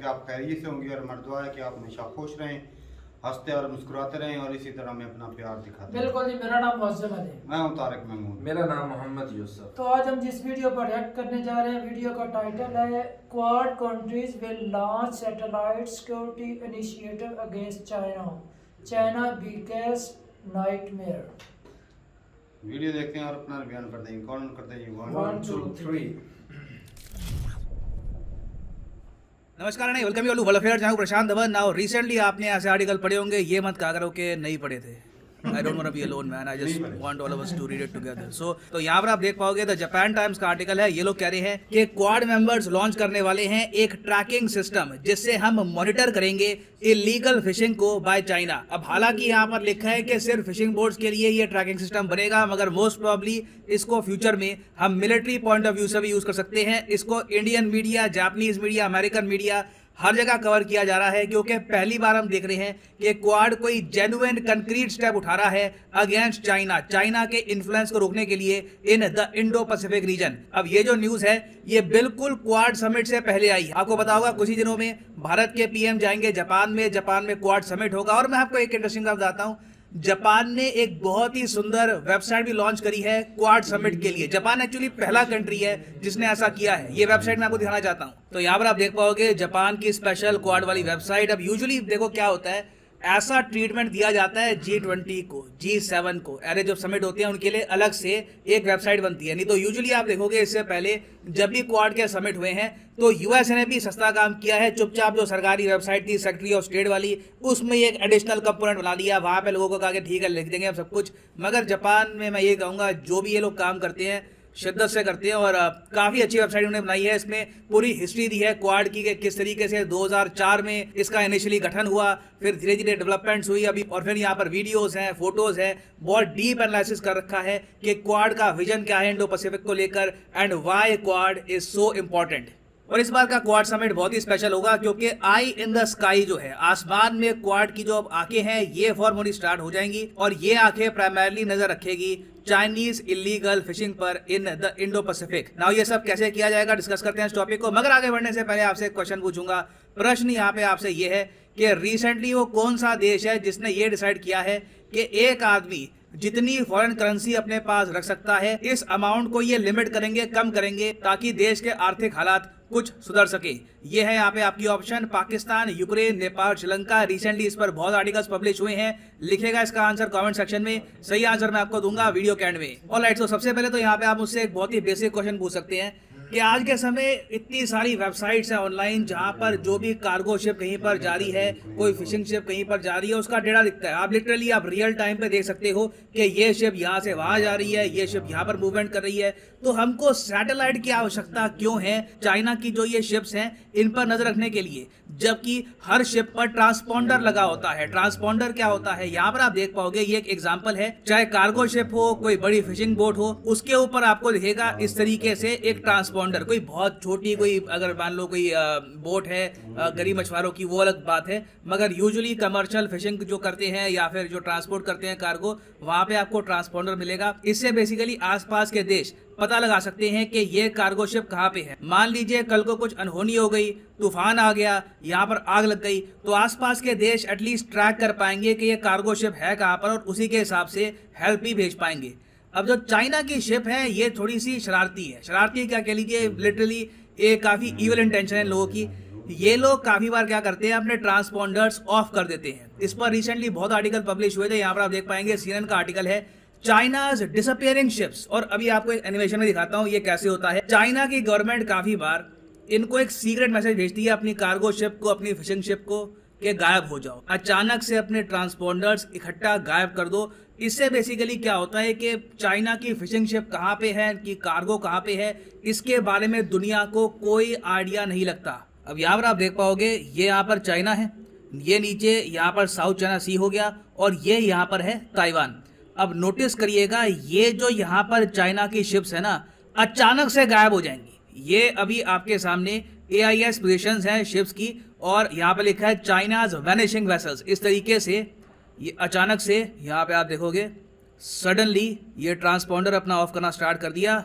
कि आप खैरियत से होंगे और हमारी दुआ है कि आप हमेशा खुश रहें, हंसते और मुस्कुराते रहें और इसी तरह में अपना प्यार दिखाते रहें। बिल्कुल जी, मेरा नाम मौसम है। मैं हूँ तारिक महमूद। मेरा नाम मोहम्मद यूसुफ। तो आज हम जिस वीडियो पर रिएक्ट करने जा रहे हैं, वीडियो का टाइटल है quad countries will launch satellite security initiative against China, China biggest nightmare. Video देखते हैं और अपना बयान करते हैं। कौन करते हैं? 1 2 3। नमस्कार नहीं, welcome you all world affair. जहाँ प्रशांत धवन। नाउ रिसेंटली आपने ऐसे आर्टिकल पढ़े होंगे, ये मत कहा करो कि नहीं पढ़े थे। I don't want to be alone man, I just want all of us to read it together. So तो यहाँ पर आप देख पाओगे द जापान टाइम्स का आर्टिकल है। ये लोग कह रहे हैं कि क्वाड मेंबर्स लॉन्च करने वाले हैं एक ट्रैकिंग सिस्टम जिससे हम मॉनिटर करेंगे इलीगल फिशिंग को बाय चाइना। अब हालांकि यहाँ पर लिखा है कि सिर्फ फिशिंग बोट्स के लिए ये ट्रैकिंग सिस्टम बनेगा, मगर मोस्ट प्रोबेबली इसको फ्यूचर में हम मिलिट्री पॉइंट ऑफ व्यू से भी यूज कर सकते हैं। इसको Indian media, Japanese media, American media हर जगह कवर किया जा रहा है, क्योंकि पहली बार हम देख रहे हैं कि क्वाड कोई जेन्युइन कंक्रीट स्टेप उठा रहा है अगेंस्ट चाइना, चाइना के इन्फ्लुएंस को रोकने के लिए in the Indo Pacific region. अब ये जो न्यूज है ये बिल्कुल क्वाड समिट से पहले आई। आपको पता होगा कुछ ही दिनों में भारत के पीएम जाएंगे जापान में क्वाड समिट होगा। और मैं आपको एक इंटरेस्टिंग बात बताता हूं, जापान ने एक बहुत ही सुंदर वेबसाइट भी लॉन्च करी है क्वाड समिट के लिए। जापान एक्चुअली पहला कंट्री है जिसने ऐसा किया है। ये वेबसाइट मैं आपको दिखाना चाहता हूं। तो यहाँ पर आप देख पाओगे जापान की स्पेशल क्वाड वाली वेबसाइट। अब यूजुअली देखो क्या होता है, ऐसा ट्रीटमेंट दिया जाता है G20 को, G7 को, अरे जो समिट होते हैं उनके लिए अलग से एक वेबसाइट बनती है। नहीं तो यूजुअली आप देखोगे इससे पहले जब भी क्वाड के समिट हुए हैं तो यूएसए ने भी सस्ता काम किया है, चुपचाप जो सरकारी वेबसाइट थी सेक्रेटरी ऑफ स्टेट वाली, उसमें एक एडिशनल कंपोनेंट बना लिया। वहां पे लोगों को कहा कि ठीक है लिख देंगे हम सब कुछ। मगर जापान में मैं ये कहूँगा जो भी ये लोग काम करते हैं शिद्दत से करते हैं और काफ़ी अच्छी वेबसाइट उन्होंने बनाई है। इसमें पूरी हिस्ट्री दी है क्वाड की कि किस तरीके से 2004 में इसका इनिशियली गठन हुआ, फिर धीरे धीरे डेवलपमेंट्स हुई अभी, और फिर यहाँ पर वीडियोस हैं, फोटोज हैं, बहुत डीप एनालिसिस कर रखा है कि क्वाड का विजन क्या है इंडो पैसिफिक को लेकर and why quad is so important. और इस बार का क्वाड समिट बहुत ही स्पेशल होगा क्योंकि आई इन द स्काई जो है, आसमान में क्वाड की जो अब आंखें हैं ये फॉर्मली स्टार्ट हो जाएंगी और ये आंखें प्राइमरली नजर रखेगी चाइनीज इलीगल फिशिंग पर in the Indo Pacific. Now ये सब कैसे किया जाएगा डिस्कस करते हैं इस टॉपिक को। मगर आगे बढ़ने से पहले आपसे एक क्वेश्चन पूछूंगा। प्रश्न यहाँ पे आपसे ये है कि रिसेंटली वो कौन सा देश है जिसने ये डिसाइड किया है कि एक आदमी जितनी फॉरेन करेंसी अपने पास रख सकता है इस अमाउंट को ये लिमिट करेंगे, कम करेंगे, ताकि देश के आर्थिक हालात कुछ सुधर सके। ये है यहाँ पे आपकी option, Pakistan, Ukraine, Nepal, Sri Lanka. Recently इस पर बहुत आर्टिकल्स पब्लिश हुए हैं। लिखेगा इसका आंसर कमेंट सेक्शन में, सही आंसर मैं आपको दूंगा वीडियो के एंड में। ऑलराइट, तो सबसे पहले तो यहाँ पे आप मुझसे एक बहुत ही बेसिक क्वेश्चन पूछ सकते हैं कि आज के समय इतनी सारी वेबसाइट्स हैं ऑनलाइन जहां पर जो भी कार्गो शिप कहीं पर जा रही है, कोई फिशिंग शिप कहीं पर जा रही है, उसका डेटा दिखता है। आप लिटरली आप रियल टाइम पे देख सकते हो कि ये शिप यहाँ से वहां जा रही है, ये शिप यहाँ पर मूवमेंट कर रही है। तो हमको सैटेलाइट की आवश्यकता क्यों है चाइना की जो ये शिप्स हैं इन पर नजर रखने के लिए, जबकि हर शिप पर ट्रांसपॉन्डर लगा होता है। ट्रांसपॉन्डर क्या होता है यहाँ पर आप देख पाओगे, ये एक एग्जांपल है। चाहे कार्गो शिप हो, कोई बड़ी फिशिंग बोट हो, उसके ऊपर आपको दिखेगा इस तरीके से एक ट्रांसपॉन्डर। कोई बहुत छोटी, कोई अगर मान लो कोई बोट है गरीब मछुआरों की, वो अलग बात है, मगर यूजुअली कमर्शियल फिशिंग जो करते हैं या फिर जो ट्रांसपोर्ट करते हैं कार्गो, वहां पे आपको ट्रांसपॉन्डर मिलेगा। इससे बेसिकली आसपास के देश पता लगा सकते हैं कि ये कार्गो शिप कहाँ पे है। मान लीजिए कल को कुछ अनहोनी हो गई, तूफान आ गया, यहाँ पर आग लग गई, तो आसपास के देश एटलीस्ट ट्रैक कर पाएंगे कि ये कार्गो शिप है कहाँ पर और उसी के हिसाब से हेल्प भी भेज पाएंगे। अब जो चाइना की शिप है ये थोड़ी सी शरारती है। शरारती क्या कह लीजिए, लिटरली ये काफ़ी इविल इंटेंशन है लोगों की। ये लोग काफ़ी बार क्या करते हैं, अपने ट्रांसपॉन्डर्स ऑफ कर देते हैं। इस पर रिसेंटली बहुत आर्टिकल पब्लिश हुए थे। यहाँ पर आप देख पाएंगे CNN का आर्टिकल है, चाइनाज डिसअपियरिंग शिप्स। और अभी आपको एक एनिमेशन में दिखाता हूँ ये कैसे होता है। चाइना की गवर्नमेंट काफ़ी बार इनको एक सीक्रेट मैसेज भेजती है अपनी कार्गो शिप को, अपनी फिशिंग शिप को, कि गायब हो जाओ, अचानक से अपने ट्रांसपॉन्डर्स इकट्ठा गायब कर दो। इससे बेसिकली क्या होता है कि चाइना की फिशिंग शिप कहाँ पे है, कि कार्गो कहाँ पे है, इसके बारे में दुनिया को कोई आइडिया नहीं लगता। अब यहाँ पर आप देख पाओगे ये यहाँ पर चाइना है, ये नीचे यहाँ पर साउथ चाइना सी हो गया और ये यहाँ पर है ताइवान। अब नोटिस करिएगा ये जो यहाँ पर चाइना की शिप्स है ना, अचानक से गायब हो जाएंगी। ये अभी आपके सामने AIS पोजीशंस हैं शिप्स की और यहाँ पर लिखा है चाइनाज वैनिशिंग वेसल्स। इस तरीके से ये अचानक से यहाँ पे आप देखोगे सडनली ये ट्रांसपॉन्डर अपना ऑफ करना स्टार्ट कर दिया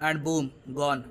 एंड बूम गॉन,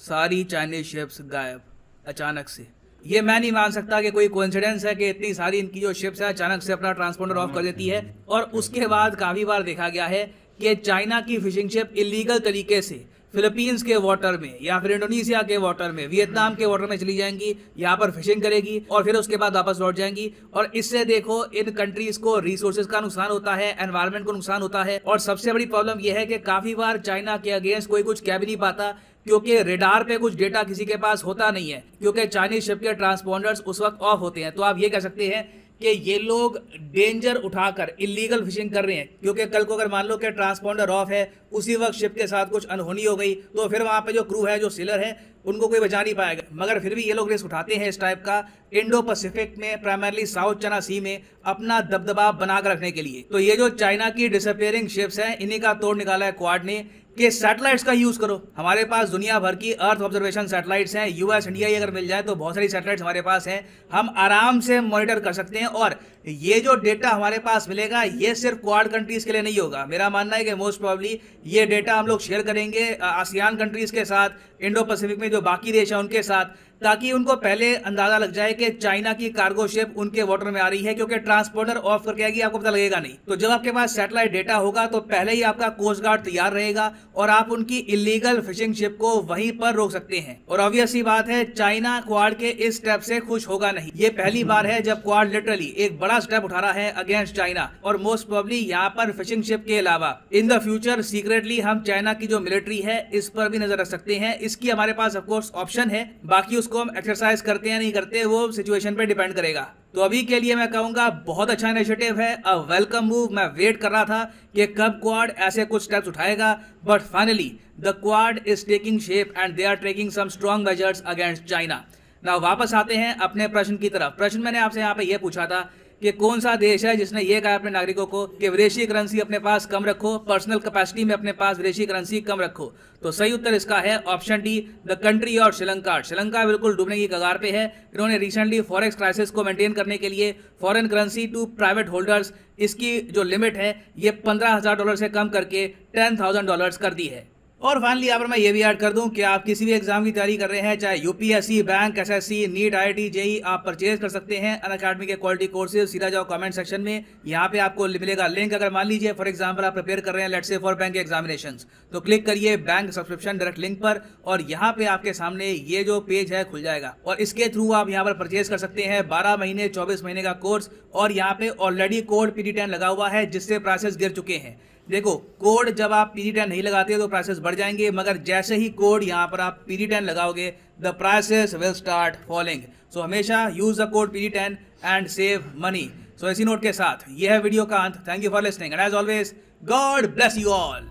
सारी चाइनीज शिप्स गायब अचानक से। ये मैं नहीं मान सकता कि कोई कोइंसिडेंस है कि इतनी सारी इनकी जो शिप्स है अचानक से अपना ट्रांसपोंडर ऑफ कर देती है। और उसके बाद काफी बार देखा गया है कि चाइना की फिशिंग शिप इलीगल तरीके से फिलीपींस के वाटर में या फिर इंडोनेशिया के वाटर में, वियतनाम के वाटर में चली जाएंगी, यहाँ पर फिशिंग करेगी और फिर उसके बाद वापस लौट जाएंगी। और इससे देखो इन कंट्रीज को रिसोर्सेज का नुकसान होता है, एनवायरनमेंट को नुकसान होता है। और सबसे बड़ी प्रॉब्लम यह है कि काफी बार चाइना के अगेंस्ट कोई कुछ कह भी नहीं पाता क्योंकि रेडार पे कुछ डेटा किसी के पास होता नहीं है, क्योंकि चाइनीज शिप के ट्रांसपोंडर्स उस वक्त ऑफ होते हैं। तो आप ये कह सकते हैं कि ये लोग डेंजर उठाकर इलीगल फिशिंग कर रहे हैं, क्योंकि कल को अगर मान लो कि ट्रांसपोंडर ऑफ है, उसी वक्त शिप के साथ कुछ अनहोनी हो गई तो फिर वहां पे जो क्रू है, जो सेलर है, उनको कोई बचा नहीं पाएगा। मगर फिर भी ये लोग रिस्क उठाते हैं इस टाइप का इंडो पैसिफिक में, प्राइमरली साउथ चाइना सी में अपना दबदबा बनाकर रखने के लिए। तो ये जो चाइना की डिसअपीयरिंग शिप्स हैं, इन्हीं का तोड़ निकाला है क्वाड ने कि सैटेलाइट्स का यूज करो। हमारे पास दुनिया भर की अर्थ ऑब्जर्वेशन सैटेलाइट्स हैं, यूएस इंडिया ही अगर मिल जाए तो बहुत सारी सैटेलाइट्स हमारे पास हैं, हम आराम से मॉनिटर कर सकते हैं। और ये जो डेटा हमारे पास मिलेगा ये सिर्फ क्वाड कंट्रीज के लिए नहीं होगा। मेरा मानना है कि मोस्ट प्रोबेबली ये डेटा हम लोग शेयर करेंगे आसियान कंट्रीज के साथ, इंडो पैसिफिक में जो बाकी देश है उनके साथ, ताकि उनको पहले अंदाजा लग जाए कि चाइना की कार्गो शिप उनके वाटर में आ रही है, क्योंकि ट्रांसपोंडर ऑफ करके आएगी आपको पता लगेगा नहीं। तो जब आपके पास सैटेलाइट डेटा होगा तो पहले ही आपका कोस्ट गार्ड तैयार रहेगा और आप उनकी इलीगल फिशिंग शिप को वहीं पर रोक सकते हैं। और ऑब्वियस सी बात है, चाइना क्वाड के इस स्टेप से खुश होगा नहीं। ये पहली बार है जब क्वाड लिटरली एक बड़ा स्टेप उठा रहा है अगेंस्ट चाइना। और मोस्ट प्रोबेबली यहाँ पर फिशिंग शिप के अलावा इन द फ्यूचर सीक्रेटली हम चाइना की जो मिलिट्री है इस पर भी नजर रख सकते हैं। इसकी हमारे पास ऑफकोर्स ऑप्शन है, बाकी उसको हम एक्सरसाइज करते हैं नहीं करते वो सिचुएशन पे डिपेंड करेगा। तो अभी के लिए मैं कहूंगा बहुत अच्छा इनिशिएटिव है, अ वेलकम मूव। मैं वेट कर रहा था कि कब क्वाड ऐसे कुछ स्टेप्स उठाएगा, but finally the Quad is taking shape and they are taking some strong measures against China. Now वापस आते हैं अपने प्रश्न की तरफ। प्रश्न मैंने आपसे यहाँ पे ये पूछा था कि कौन सा देश है जिसने ये कहा अपने नागरिकों को कि विदेशी करेंसी अपने पास कम रखो, पर्सनल कैपेसिटी में अपने पास विदेशी करेंसी कम रखो। तो सही उत्तर इसका है ऑप्शन डी, द कंट्री और श्रीलंका। श्रीलंका बिल्कुल डूबने की कगार पे है। इन्होंने रिसेंटली फॉरेक्स क्राइसिस को मेंटेन करने के लिए foreign currency to private holders, इसकी जो लिमिट है ये $15,000 से कम करके $10,000 कर दी है। और फाइनली यहाँ पर मैं ये भी ऐड कर दूं कि आप किसी भी एग्जाम की तैयारी कर रहे हैं, चाहे UPSC, bank, SSC, NEET, IIT, JEE, आप परचेज कर सकते हैं अनअकैडमी के क्वालिटी कोर्सेज। सीधा जाओ कमेंट सेक्शन में, यहाँ पे आपको मिलेगा लिंक। अगर मान लीजिए फॉर एग्जाम्पल आप प्रिपेयर कर रहे हैं let's say for bank examinations, तो क्लिक करिए बैंक सब्सक्रिप्शन डायरेक्ट लिंक पर और यहाँ पे आपके सामने ये जो पेज है खुल जाएगा और इसके थ्रू आप यहाँ पर परचेज कर सकते हैं 12 महीने 24 महीने का कोर्स। और यहाँ पे ऑलरेडी कोड PD10 लगा हुआ है जिससे प्राइसेस गिर चुके हैं। देखो कोड जब आप PD10 नहीं लगाते तो प्राइसेस बढ़ जाएंगे, मगर जैसे ही कोड यहाँ पर आप PD10 लगाओगे the prices will start falling. So हमेशा use the code PD10 and save money. So इसी नोट के साथ ये है वीडियो का अंत। Thank you for listening and as always God bless you all.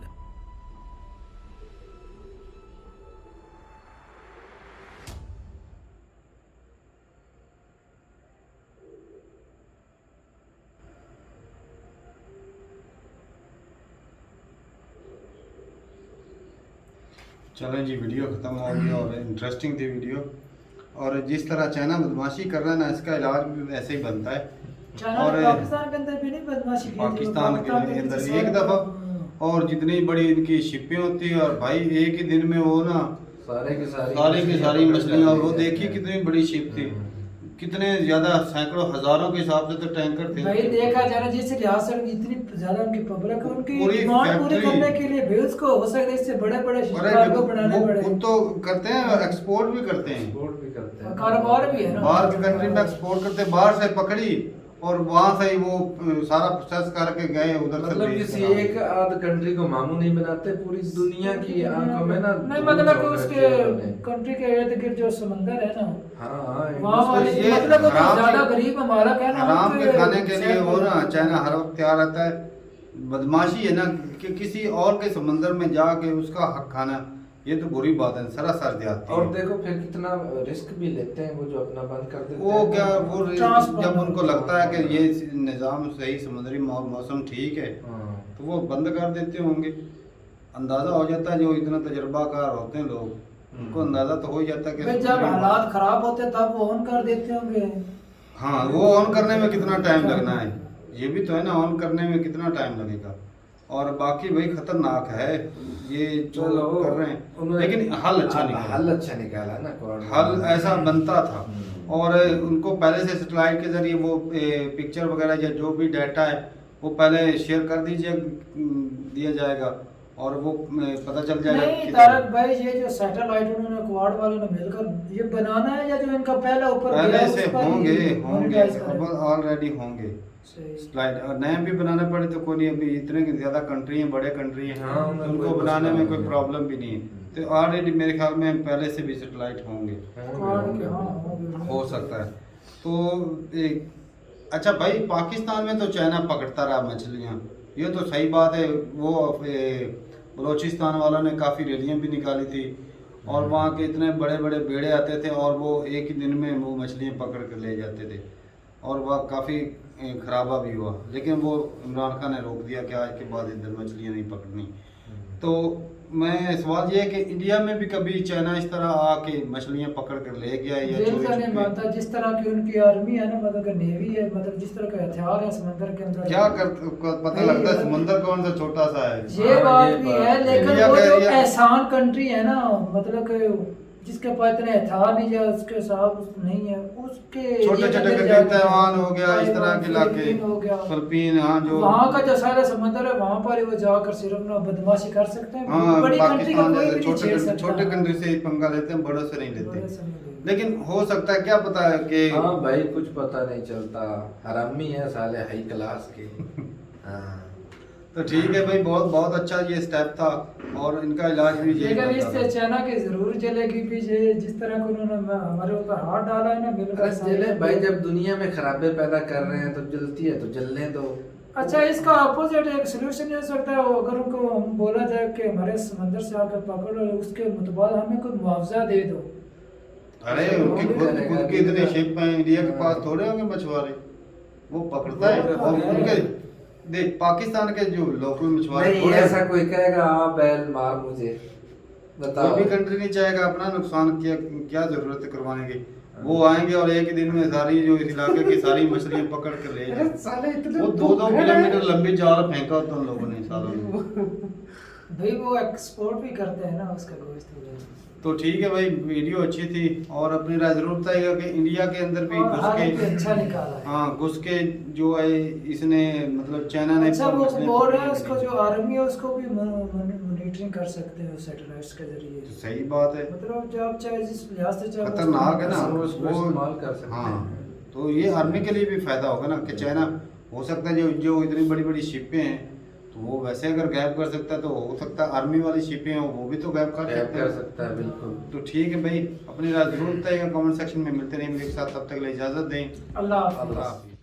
चलें जी, वीडियो ख़त्म हो गया और इंटरेस्टिंग थी वीडियो। और जिस तरह चाइना बदमाशी कर रहा है ना, इसका इलाज भी वैसे ही बनता है। और पाकिस्तान के अंदर भी नहीं बदमाशी की, पाकिस्तान के अंदर एक दफ़ा और जितनी बड़ी इनकी शिपें होती है और भाई एक ही दिन में वो ना सारे की सारी मछलियाँ, और वो देखिए कितनी बड़ी शिप थी, कितने ज्यादा सैकड़ों हजारों के हिसाब से तो टैंकर थे भाई। देखा जाना जिस लिहाज से इतनी ज्यादा उनकी पब्लिक है, उनकी पूरी डिमांड पूरी फैक्ट्री- करने के लिए भी उसको हो सकता है इससे बड़े बड़े कार्गो बनाने पड़े। खुद तो करते हैं और एक्सपोर्ट भी करते हैं, कारोबार भी है ना, बाहर की कंट्री में एक्सपोर्ट करते हैं। बाहर से पकड़ी और वहां से ही वो सारा प्रोसेस करके गए उधर से मतलब भेज किसी के एक आध कंट्री को मामू नहीं बनाते, पूरी दुनिया की आंखों में ना नहीं मतलब कि उसके कंट्री के इर्द गिर्द जो समंदर है ना, हाँ वहाँ वाले ये मतलब वो हराम ज्यादा के- गरीब ममालिक है ना, हराम उनके के खाने के लिए सेहत वो ना चाइना हर वक्त तैयार रहता है। बदमाशी है ना कि किसी और के समंदर में जाके उसका हक खाना, ये तो बुरी बात है, सरासर जाती और है। देखो फिर कितना रिस्क भी लेते हैं वो जो अपना बंद कर देते वो हैं। क्या वो ट्रांसपोर्ट जब उनको लगता है कि ये निज़ाम सही, समुद्री मौसम ठीक है, हाँ। तो वो बंद कर देते होंगे। अंदाजा हो जाता है, जो इतना तजर्बाकार होते हैं लोग उनको अंदाजा तो हो ही जाता है कि फिर जब हालात खराब होते तब वो ऑन कर देते होंगे। हाँ, वो ऑन करने में कितना टाइम लगना है, ये भी तो है ना, ऑन करने में कितना टाइम लगेगा। और बाकी भाई खतरनाक है ये जो चलो कर रहे हैं, लेकिन हल अच्छा निकाला, हल अच्छा निकाला ना, हल ऐसा बनता था। और उनको पहले से सैटेलाइट के जरिए वो पिक्चर वगैरह या जो भी डाटा है वो पहले शेयर कर दिया जाएगा और वो पता चल जाएगा नहीं कि- तारक भाई, ये जो सैटेलाइट उन्होंने क्वाड वालों ने मिलकर ये बनाना है या जो इनका पहला ऊपर गया पहले उस से पर ही होंगे monetize करें? ऑलरेडी होंगे सही। स्लाइड और नए भी बनाने पड़े तो कोई नहीं, अभी इतने ज्यादा कंट्री हैं, बड़े कंट्री हैं, हाँ, उनमें तो उनको कोई बनाने में मसला कोई नहीं है। प्रॉब्लम भी नहीं है। तो ऑलरेडी मेरे ख्याल में पहले से भी सैटेलाइट होंगे, क्वाड के, हाँ, होंगे। हो सकता है। तो एक अच्छा भाई, पाकिस्तान में तो चाइना पकड़ता रहा मछलियाँ, ये तो सही बात है। वो बलोचिस्तान वालों ने काफ़ी रैलियाँ भी निकाली थी और वहाँ के इतने बड़े बड़े बेड़े आते थे और वो एक ही दिन में वो मछलियाँ पकड़ कर ले जाते थे और वह काफ़ी खराबा भी हुआ, लेकिन वो इमरान खान ने रोक दिया कि आज के बाद इधर मछलियाँ नहीं पकड़नी। तो मैं सवाल ये है कि इंडिया में भी कभी चाइना इस तरह आके मछलियाँ पकड़ कर ले गया या दिल चोरी का नहीं छुपे? मानता, जिस तरह की उनकी आर्मी है ना, मतलब कि नेवी है, मतलब जिस तरह के हथियार है समंदर के अंदर, क्या पता लगता है समंदर कौन सा छोटा सा है। ये हाँ, बात ये भी बात है, है। लेकिन इंडिया वो का जो एरिया- एहसान कंट्री है ना, मतलब कि जिसके पास इतने हथियार नहीं है, उसके साथ नहीं है, उसके छोटे एरिया के छोटे अंदर कंट्री, जाके- ताइवान हो गया, इस तरह के इलाके, फिलीपीन हो गया, फिलीपीन, हाँ जो वहाँ का जो सारा समंदर है वहाँ पर ही वो जाकर सिर्फ ना बदमाशी कर सकते हैं। हाँ बड़ी कंट्री का पाकिस्तान कोई भी जैसे नहीं छेड़ सकता। छोटे कंट्री से ही पंगा लेते हैं, बड़ों से नहीं बड़े लेते। से नहीं लेते। लेकिन हो सकता है, क्या पता है कि हाँ भाई, कुछ पता नहीं चलता, हरामी है साले हाई क्लास के। हाँ। तो ठीक है भाई, बहुत बहुत अच्छा ये स्टेप था और इनका इलाज भी यही लेकिन करता इससे था। चाइना की जरूर जलेगी भी, जिस तरह को उन्होंने हमारे ऊपर हाथ डाला है ना, मिलकर अरे जले भाई, जब दुनिया में खराबे पैदा कर रहे हैं तो जलती है तो जलने दो। अच्छा, इसका अपोजिट एक सोल्यूशन हो सकता है, अगर उनको हम बोला जाए कि हमारे समंदर से आकर पकड़ो, उसके मुतबाद हमें कोई मुआवजा दे दो। अरे उनकी खुद की इतनी शिप है, इंडिया के पास थोड़े होंगे मछुआरे, वो पकड़ता है। वो और है। उनके देख पाकिस्तान के जो लोकल मछुआरे नहीं, थोड़े- ऐसा कोई कहेगा हाँ बैल मार मुझे, बताओ। कोई भी कंट्री नहीं चाहेगा अपना नुकसान, क्या जरूरत है करवाने की। वो आएंगे और एक ही दिन में सारी जो इस इलाके की सारी मछलियां पकड़ कर ले अरे जाएंगे। साले इतने वो 2-2 किलोमीटर लंबी जाल फेंका होता उन लोगों ने सालों में। भाई वो एक्सपोर्ट भी करते हैं ना उसका गोश्त वगैरह। तो ठीक है भाई, वीडियो अच्छी थी और अपनी राय जरूर बताइएगा कि इंडिया के अंदर भी और घुस हाल भी के, अच्छा निकाला है। हाँ घुस के जो है इसने मतलब चाइना ने अच्छा, वो मछलियां बोल रहे हैं पकड़ी उसको हैं। जो आर्मी है उसको भी मॉनिटरिंग कर सकते हैं सैटेलाइट्स के जरिए। तो सही बात है, मतलब जो आप चाहे जिस लिहाज से चाहे खतरनाक है ना वो उसको इस्तेमाल कर सकते हाँ, हैं। तो ये आर्मी के लिए भी फायदा होगा ना कि चाइना हो सकता है जो जो इतनी बड़ी बड़ी शिपें हैं तो वो वैसे अगर गायब कर सकता है तो हो सकता है आर्मी वाली शिपें हैं वो भी तो गायब कर टैप सकते कर हैं। सकता है, बिल्कुल। तो ठीक है भाई, अपनी राय जरूर बताइएगा कमेंट सेक्शन में। मिलते रहेंगे एक साथ, तब तक के लिए इजाजत दें। अल्लाह हाफिज़। अल्लाह हाफिज़।